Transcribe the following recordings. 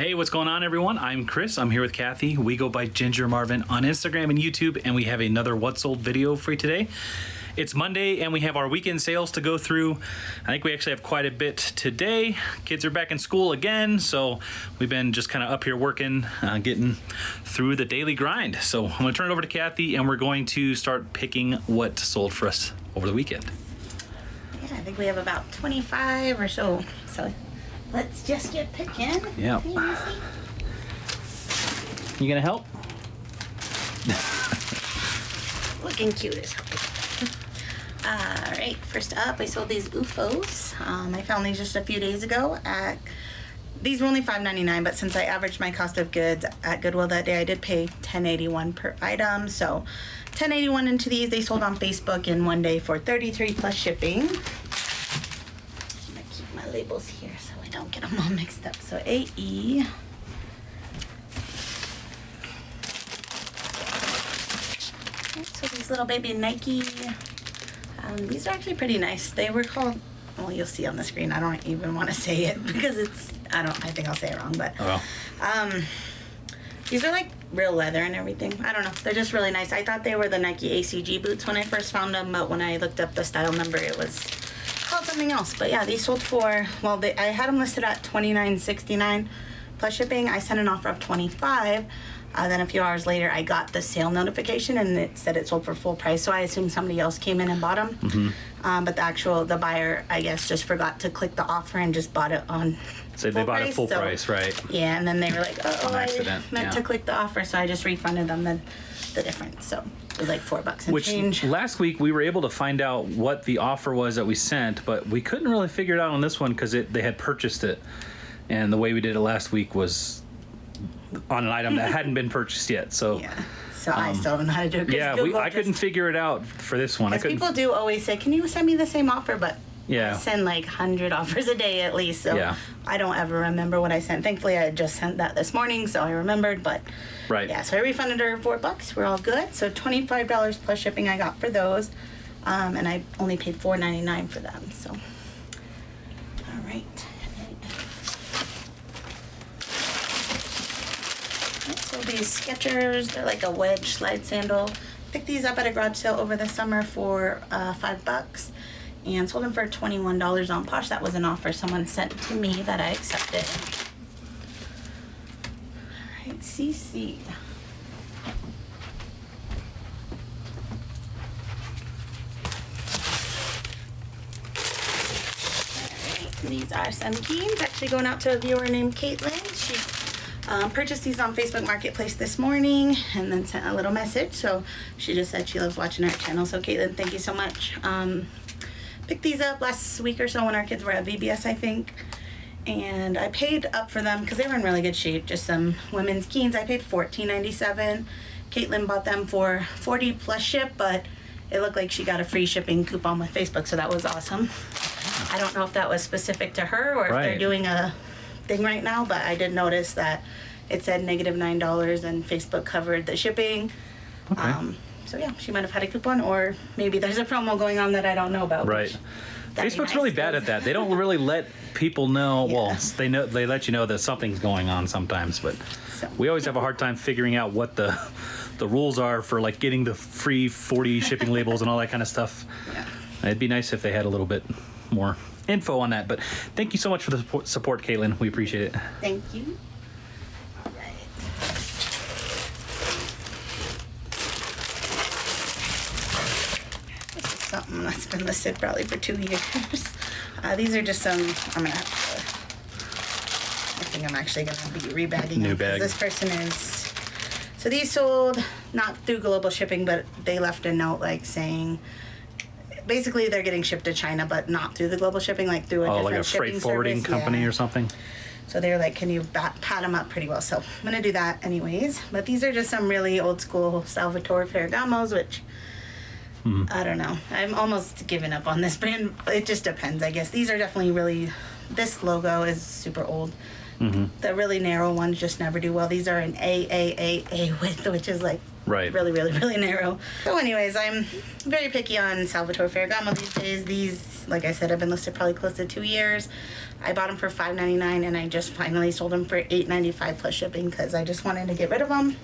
Hey, what's going on, everyone? I'm Chris. I'm here with Kathy. We go by Ginger Marvin on Instagram and YouTube, and we have another What Sold video for you today. It's Monday, and we have our weekend sales to go through. I think we actually have quite a bit today. Kids are back in school again, so we've been just kind of up here working, getting through the daily grind. So I'm going to turn it over to Kathy, and we're going to start picking what sold for us over the weekend. Yeah, I think we have about 25 or so. So let's just get picking. Yeah. You gonna help? Looking cute as hell. All right, first up, I sold these UFOs. I found these just a few days ago these were only $5.99, but since I averaged my cost of goods at Goodwill that day, I did pay $10.81 per item. So $10.81 into these. They sold on Facebook in one day for $33 plus shipping. I'm gonna keep my labels here so I don't get them all mixed up. So AE. So these little baby Nike, these are actually pretty nice. They were called, well, you'll see on the screen. I don't even want to say it because I think I'll say it wrong, but these are like real leather and everything. I don't know. They're just really nice. I thought they were the Nike ACG boots when I first found them, but when I looked up the style number, it was called something else. But yeah, these sold for, well, I had them listed at $29.69 plus shipping. I sent an offer of $25. Then a few hours later, I got the sale notification, and it said it sold for full price. So I assumed somebody else came in and bought them. Mm-hmm. But the buyer, I guess, just forgot to click the offer and just bought it on. So they bought it full price, right? Yeah, and then they were like, "Oh, I meant to yeah. click the offer," so I just refunded them the difference. So it was like $4 and change. Last week we were able to find out what the offer was that we sent, but we couldn't really figure it out on this one because they had purchased it, and the way we did it last week was on an item that hadn't been purchased yet. So yeah. So I still don't know how to do it. Yeah, I couldn't figure it out for this one. Because people do always say, "Can you send me the same offer?" But yeah, I send like 100 offers a day at least. So yeah. I don't ever remember what I sent. Thankfully, I just sent that this morning, so I remembered. But right. Yeah, so I refunded her $4. We're all good. So $25 plus shipping I got for those, and I only paid $4.99 for them. So all right. So these Skechers, they're like a wedge slide sandal. Picked these up at a garage sale over the summer for $5 and sold them for $21 on Posh. That was an offer someone sent to me that I accepted. All right, CC. All right, these are some jeans. Actually going out to a viewer named Caitlin. She purchased these on Facebook Marketplace this morning and then sent a little message. So she just said she loves watching our channel. So Caitlin, thank you so much. Picked these up last week or so when our kids were at VBS, I think. And I paid up for them because they were in really good shape. Just some women's jeans. I paid $14.97. Caitlin bought them for $40 plus ship, but it looked like she got a free shipping coupon with Facebook, so that was awesome. I don't know if that was specific to her or if they're doing a thing right now, but I did notice that it said -$9 and Facebook covered the shipping. Okay. So yeah, she might have had a coupon, or maybe there's a promo going on that I don't know about. Right. Facebook's really bad at that. They don't really let people know. Yeah. Well, they let you know that something's going on sometimes, but we always have a hard time figuring out what the rules are for like getting the free 40 shipping labels and all that kind of stuff. Yeah. It'd be nice if they had a little bit more info on that, but thank you so much for the support, Caitlin. We appreciate it. Thank you. All right. This is something that's been listed probably for 2 years. These are just some, I think I'm actually going to be rebagging New them. bag. This person is, so these sold not through global shipping, but they left a note like saying, basically they're getting shipped to China, but not through the global shipping, like through a different like a freight forwarding company or something. So they're like, can you pat them up pretty well? So I'm gonna do that anyways. But these are just some really old school Salvatore Ferragamos, which I don't know. I'm almost giving up on this brand. It just depends, I guess. These are definitely really, this logo is super old. The really narrow ones just never do well. These are an AAA width, which is like Right. really, really, really narrow. So anyways, I'm very picky on Salvatore Ferragamo these days. These, like I said, have been listed probably close to 2 years. I bought them for $5.99 and I just finally sold them for $8.95 plus shipping because I just wanted to get rid of them.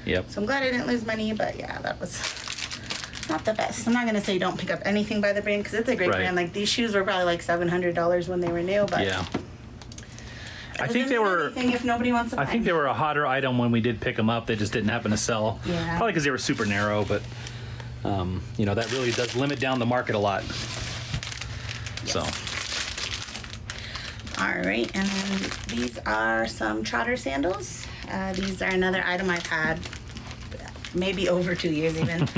Yep. So I'm glad I didn't lose money, but yeah, that was not the best. I'm not going to say don't pick up anything by the brand because it's a great brand. Like these shoes were probably like $700 when they were new, but yeah. I think they were. If nobody wants to buy I think they were a hotter item when we did pick them up. They just didn't happen to sell. Yeah. Probably because they were super narrow, but you know, that really does limit down the market a lot. Yes. So. All right, and then these are some Trotter Sandals. These are another item I've had maybe over 2 years even.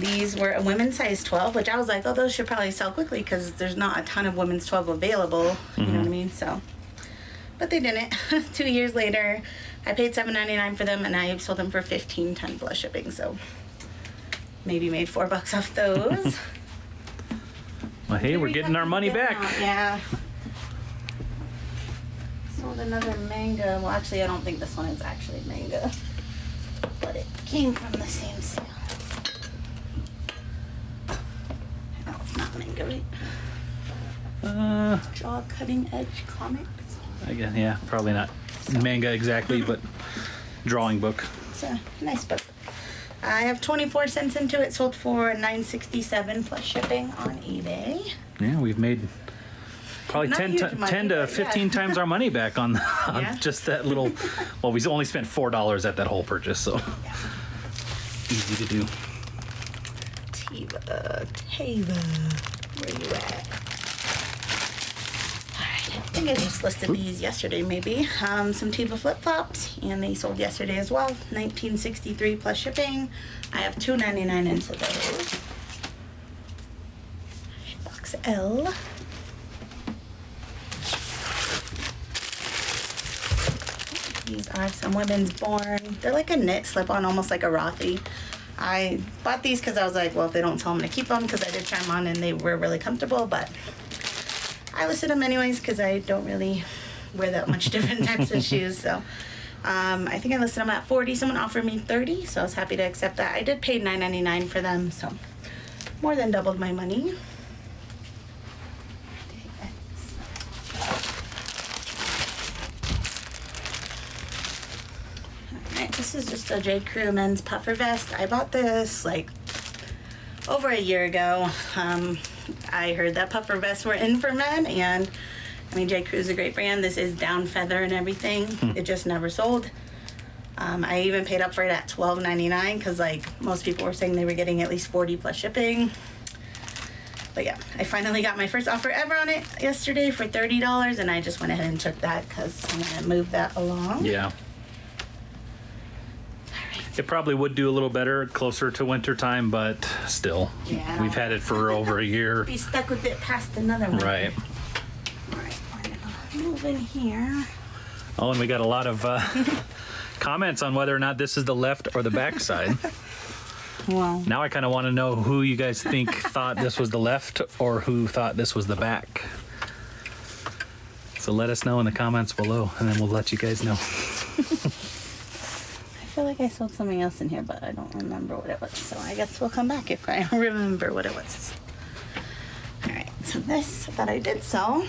These were a women's size 12, which I was like, oh, those should probably sell quickly because there's not a ton of women's 12 available. You know what I mean? So, but they didn't. 2 years later, I paid $7.99 for them, and I sold them for $15.10 plus shipping. So maybe made $4 off those. Well, hey, we're getting our money back. Yeah. Sold another manga. Well, actually, I don't think this one is actually manga, but it came from the same sale. No, it's not manga, right? Draw Cutting Edge Comics. I guess, yeah, probably not manga exactly, but drawing book. It's a nice book. I have 24 cents into it. Sold for $9.67 plus shipping on eBay. Yeah, we've made probably 10 to 15 times our money back on just that little. Well, we only spent $4 at that whole purchase, so easy to do. Tava, where you at? Alright, I think I just listed these yesterday maybe. Some Teva flip-flops, and they sold yesterday as well. $19.63 plus shipping. I have $2.99 into those. Box L. These are some Women's Born. They're like a knit slip-on, almost like a Rothy. I bought these because I was like, well, if they don't sell, I'm going to keep them because I did try them on and they were really comfortable, but I listed them anyways because I don't really wear that much different types of shoes. So I think I listed them at $40. Someone offered me $30, so I was happy to accept that. I did pay $9.99 for them, so more than doubled my money. This is just a J. Crew men's puffer vest. I bought this like over a year ago. I heard that puffer vests were in for men, and I mean, J. Crew is a great brand. This is down feather and everything. It just never sold. I even paid up for it at $12.99 because like most people were saying they were getting at least $40 plus shipping. But yeah, I finally got my first offer ever on it yesterday for $30, and I just went ahead and took that because I'm gonna move that along. Yeah. It probably would do a little better closer to winter time, but still, we've had it for over a year. Be stuck with it past another one. Right. All right, we're gonna move in here. Oh, and we got a lot of comments on whether or not this is the left or the back side. Well, now I kind of want to know who you guys think thought this was the left or who thought this was the back. So let us know in the comments below, and then we'll let you guys know. I feel like I sold something else in here, but I don't remember what it was. So I guess we'll come back if I remember what it was. All right, so this that I did sell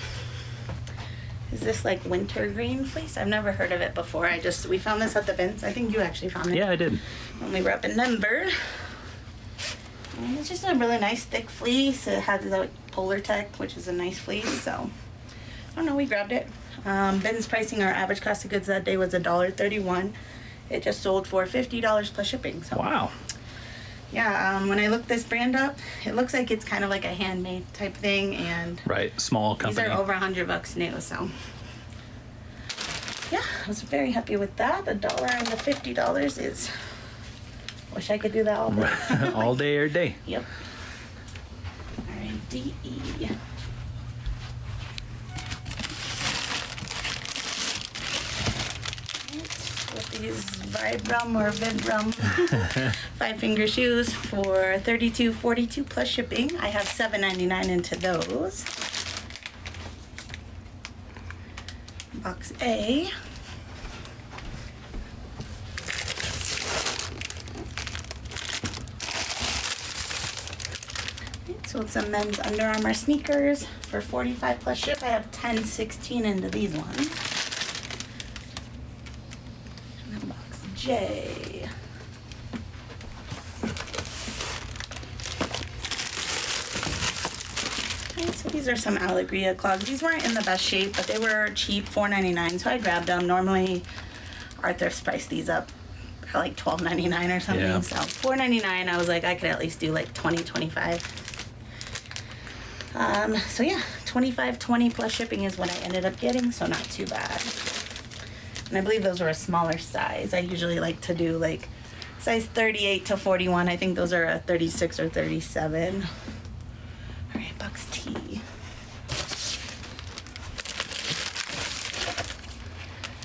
is this like winter green fleece. I've never heard of it before. We found this at the bins. I think you actually found it. Yeah, I did. When we were up in Denver. And it's just a really nice thick fleece. It has the Polar Tech, which is a nice fleece. So I don't know, we grabbed it. Bins pricing, our average cost of goods that day was $1.31. It just sold for $50 plus shipping. So wow. Yeah, when I looked this brand up, it looks like it's kind of like a handmade type thing, and right, small company. These are over $100 new, so yeah, I was very happy with that. $1 and the $50 is. Wish I could do that all day. All day, every day. Yep. All right, DE. With these Vibram or Vidram 5-finger shoes for $32.42 plus shipping. I have $7.99 into those. Box A. So it's some men's Under Armour sneakers for $45 plus ship. I have 10, 16 into these ones. And then box J. Okay, so these are some Alegria Clogs. These weren't in the best shape, but they were cheap, $4.99. So I grabbed them. Normally, our thrifts price these up for like $12.99 or something. Yeah. So $4.99. I was like, I could at least do like 20, 25. So yeah, $25.20 plus shipping is what I ended up getting, so not too bad. And I believe those were a smaller size. I usually like to do like size 38 to 41. I think those are a 36 or 37. All right, box T.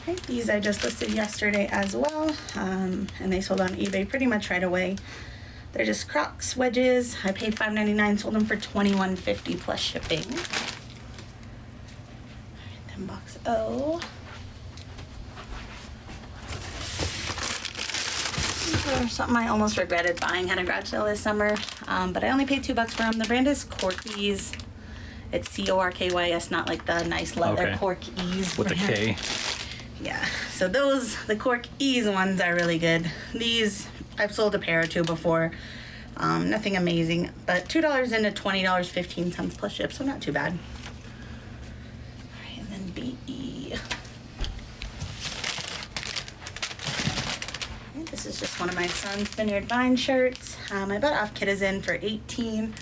Right, these I just listed yesterday as well, and they sold on eBay pretty much right away. They're just Crocs Wedges. I paid $5.99, sold them for $21.50 plus shipping. Alright, then box O. These are something I almost regretted buying at a garage sale this summer, but I only paid $2 for them. The brand is Corkies. It's Corkys, not like the nice leather Okay. Corkies. With a K. Yeah, so those, the Cork Ease ones are really good. These, I've sold a pair or two before. Nothing amazing, but $2 into $20.15 plus ship, so not too bad. All right, and then BE. Okay, this is just one of my son's Vineyard Vine shirts. I bought off Kidizen for $18,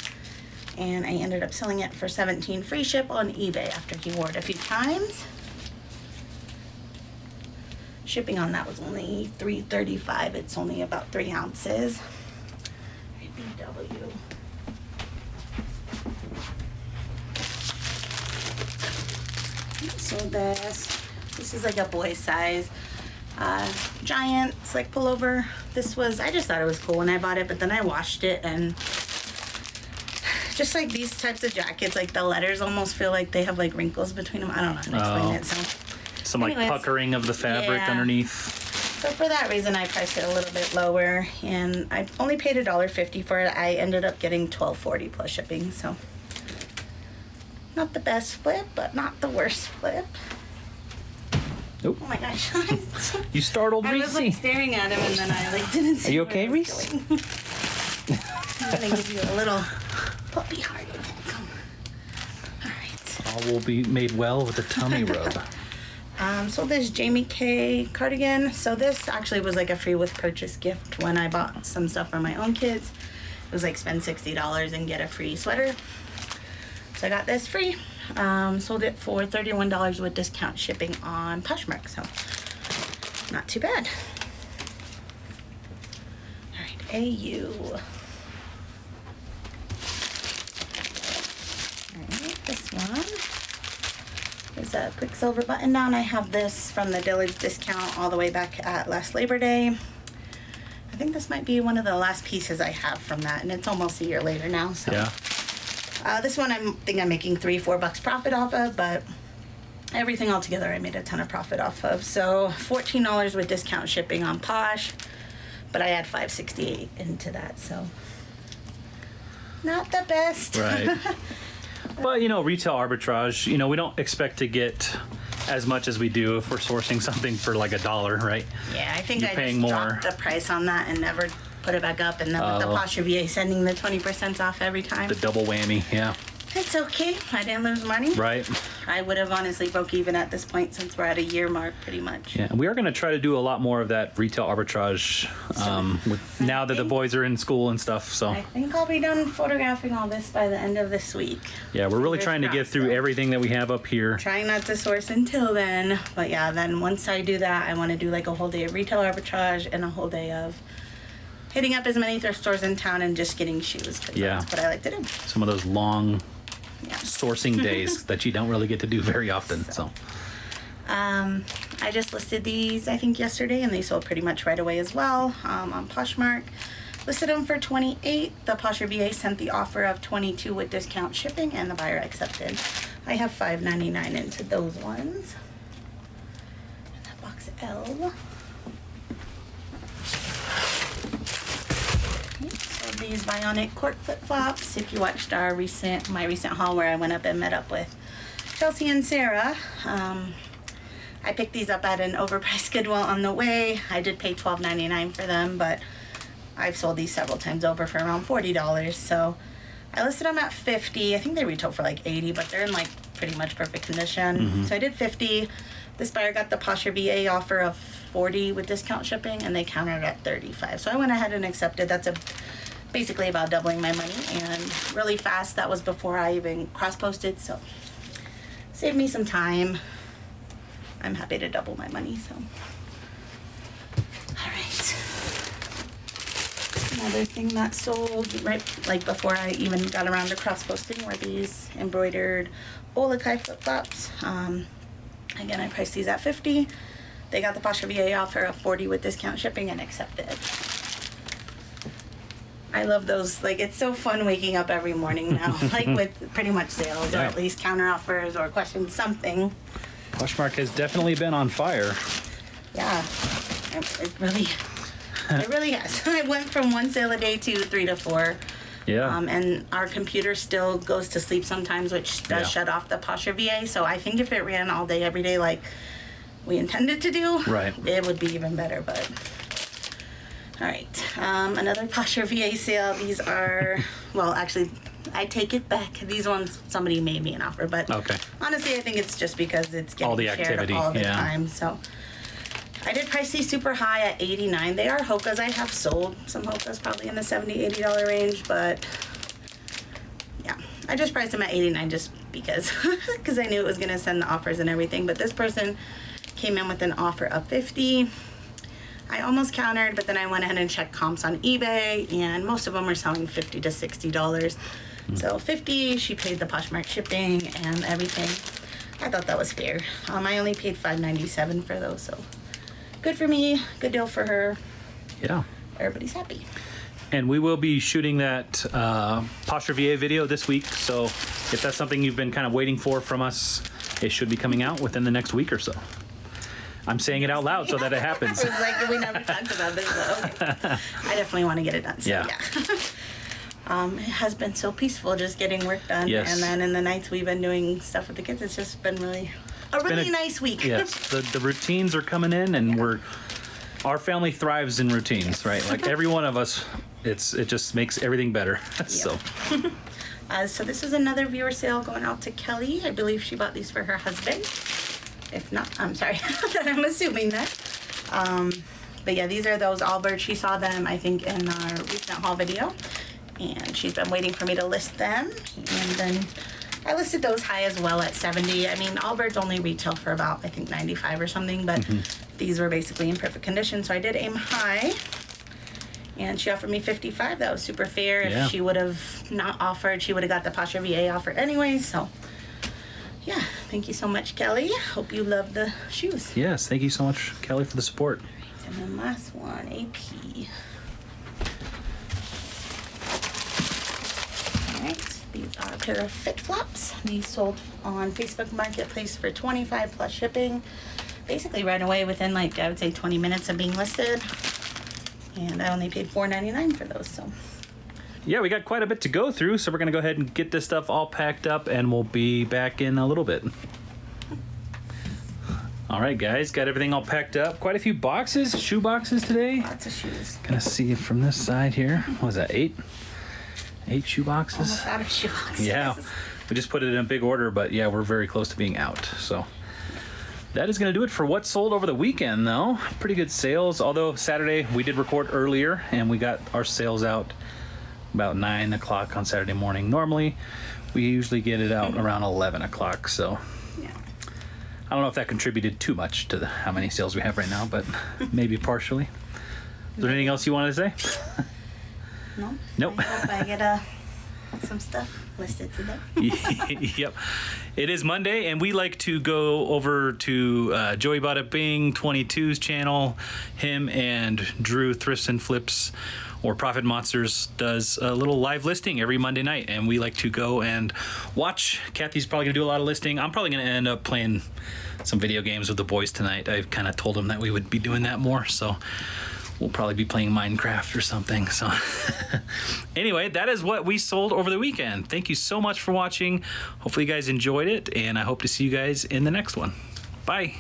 and I ended up selling it for $17 free ship on eBay after he wore it a few times. Shipping on that was only $3.35. It's only about 3 ounces. BW. So this is like a boy size. Giant, it's like pullover. This was, I just thought it was cool when I bought it, but then I washed it, and just like these types of jackets, like the letters almost feel like they have like wrinkles between them. I don't know how to explain it. So Some like anyways, puckering of the fabric yeah. underneath. So for that reason, I priced it a little bit lower, and I only paid $1.50 for it. I ended up getting $12.40 plus shipping, so not the best flip, but not the worst flip. Nope. Oh my gosh. You startled I Reese. was like staring at him, and then I like didn't see. Are you where okay, it was Reese? going. I'm gonna give you a little puppy heart. Come. All right. All will be made well with a tummy rub. So this Jamie K Cardigan. So this actually was like a free with purchase gift when I bought some stuff for my own kids. It was like spend $60 and get a free sweater. So I got this free. Sold it for $31 with discount shipping on Poshmark. So not too bad. All right, AU. All right, this one. There's a Quicksilver button down. I have this from the Dillard's discount all the way back at last Labor Day. I think this might be one of the last pieces I have from that, and it's almost a year later now. So Yeah. this one I'm making $3-4 profit off of, but everything all together I made a ton of profit off of. So $14 with discount shipping on Posh, but I had $5.68 into that, so not the best. Right. But, you know, retail arbitrage, you know, we don't expect to get as much as we do if we're sourcing something for like $1, right? Yeah, I think You're I paying just more. dropped the price on that and never put it back up, and then with the Posh VA sending the 20% off every time. The double whammy, yeah. It's okay. I didn't lose money. Right. I would have honestly broke even at this point since we're at a year mark pretty much. Yeah, and we are going to try to do a lot more of that retail arbitrage now that the boys are in school and stuff. So I think I'll be done photographing all this by the end of this week. yeah, we're really Fingers trying to get crossed, through so. everything that we have up here. Trying not to source until then. But yeah, then once I do that, I want to do like a whole day of retail arbitrage and a whole day of hitting up as many thrift stores in town and just getting shoes. 'Cause Yeah. that's what I like to do. Some of those long Yeah. sourcing days that you don't really get to do very often. So I just listed these, I think, yesterday, and they sold pretty much right away as well on Poshmark. Listed them for $28. The Posh VA sent the offer of $22 with discount shipping, and the buyer accepted. I have $5.99 into those ones. And then box L. Okay, so these Bionic Cork flip-flops. If you watched my recent haul where I went up and met up with Chelsea and Sarah, I picked these up at an overpriced Goodwill on the way. I did pay $12.99 for them, but I've sold these several times over for around $40. So I listed them at $50. I think they retail for like $80, but they're in like pretty much perfect condition. So I did $50. This buyer got the Poshmark VA offer of $40 with discount shipping, and they countered at $35. So I went ahead and accepted. That's basically about doubling my money, and really fast. That was before I even cross-posted, so saved me some time. I'm happy to double my money, so. All right. Another thing that sold right like before I even got around to cross-posting were these embroidered Olekai flip-flops. Again, I priced these at $50. They got the Poshmark VA offer of $40 with discount shipping and accepted. I love those. Like, it's so fun waking up every morning now, like with pretty much sales or at least counter offers or questions, something. Poshmark has definitely been on fire. Yeah, it really has. I went from one sale a day to 3 to 4. Yeah. And our computer still goes to sleep sometimes, which does shut off the Poshmark VA. So I think if it ran all day, every day, like we intended to do, it would be even better. But all right, another Poshmark VA sale. These are, well, actually, I take it back. These ones, somebody made me an offer, but honestly, I think it's just because it's getting all the shared activity all the time. So I did price these super high at $89. They are Hokas. I have sold some Hokas probably in the $70, $80 range, but yeah, I just priced them at $89 just because I knew it was going to send the offers and everything. But this person came in with an offer of $50. I almost countered, but then I went ahead and checked comps on eBay, and most of them are selling $50 to $60. So $50, she paid the Poshmark shipping and everything. I thought that was fair. I only paid $5.97 for those, so good for me, good deal for her. Yeah. Everybody's happy. And we will be shooting that Poshmark VA video this week, so if that's something you've been kind of waiting for from us, it should be coming out within the next week or so. I'm saying it out loud so that it happens. It was like we never talked about this, but okay. I definitely want to get it done. So yeah. It has been so peaceful just getting work done. Yes. And then in the nights we've been doing stuff with the kids. It's just been really nice week. Yes, the routines are coming in, and our family thrives in routines, right? Like every one of us, it just makes everything better. So this is another viewer sale going out to Kelly. I believe she bought these for her husband. If not, I'm sorry. I'm assuming that. But yeah, these are those Allbirds. She saw them, I think, in our recent haul video. And she's been waiting for me to list them. And then I listed those high as well at $70. I mean, Allbirds only retail for about, I think, $95 or something. But these were basically in perfect condition. So I did aim high. And she offered me $55. That was super fair. If she would have not offered, she would have got the Poshmark VA offer anyway. So yeah, thank you so much, Kelly. Hope you love the shoes. Yes, thank you so much, Kelly, for the support. And then last one, AP. All right, these are a pair of fit flops. These sold on Facebook Marketplace for $25 plus shipping. Basically right away within like, I would say 20 minutes of being listed. And I only paid $4.99 for those, so. Yeah, we got quite a bit to go through, so we're going to go ahead and get this stuff all packed up, and we'll be back in a little bit. All right, guys, got everything all packed up. Quite a few boxes, shoe boxes today. Lots of shoes. Gonna see it from this side here. What was that, 8? 8 shoe boxes? Almost out of shoe boxes. Yeah, we just put it in a big order, but yeah, we're very close to being out, so. That is going to do it for what sold over the weekend, though. Pretty good sales, although Saturday we did record earlier, and we got our sales out about 9 o'clock on Saturday morning. Normally, we usually get it out around 11 o'clock, so yeah. I don't know if that contributed too much to how many sales we have right now, but maybe partially. Is there anything else you wanted to say? No. Nope. I hope I get some stuff listed today. Yep. It is Monday, and we like to go over to Joey Bada Bing 22's channel. Him and Drew Thrifts and Flips, or Profit Monsters, does a little live listing every Monday night, and we like to go and watch. Kathy's probably gonna do a lot of listing. I'm probably gonna end up playing some video games with the boys tonight. I've kind of told them that we would be doing that more, so we'll probably be playing Minecraft or something. So anyway, that is what we sold over the weekend. Thank you so much for watching. Hopefully you guys enjoyed it, and I hope to see you guys in the next one. Bye.